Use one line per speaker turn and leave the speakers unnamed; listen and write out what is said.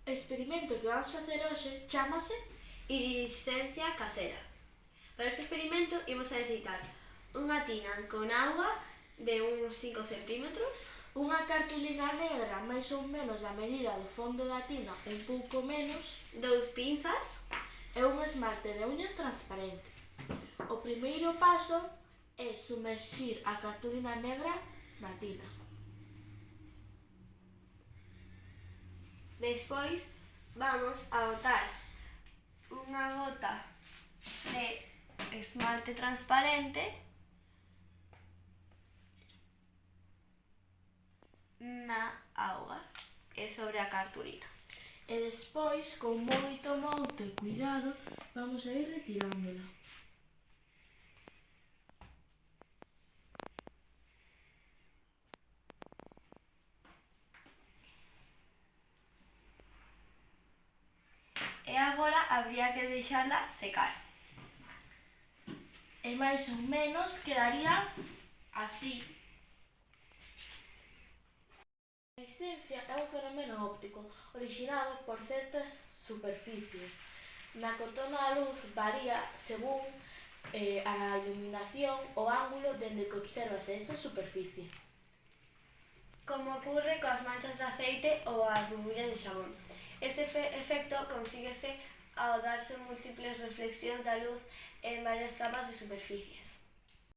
O experimento que vamos facer hoxe chámase
Iridiscencia casera. Para este experimento imos a necesitar unha tina con agua de uns 5 centímetros,
unha cartulina negra máis ou menos a medida do fondo da tina, un pouco menos,
2 pinzas
e un esmalte de uñas transparente. O primeiro paso é sumerxir a cartulina negra na tina.
Despois vamos a botar unha gota de esmalte transparente na auga e sobre a cartulina.
E despois, con moito cuidado, vamos a ir retirándola.
E agora habría que deixala secar.
E máis ou menos quedaría así. A luminiscencia é un fenómeno óptico orixinado por certas superficies, na que o tono da luz varía según a iluminación o ángulo dende que observase esa superficie.
Como ocurre coas manchas de aceite ou as burbullas de xabón. Este efecto consíguese ao darse múltiples reflexións da luz en varias capas de superficies.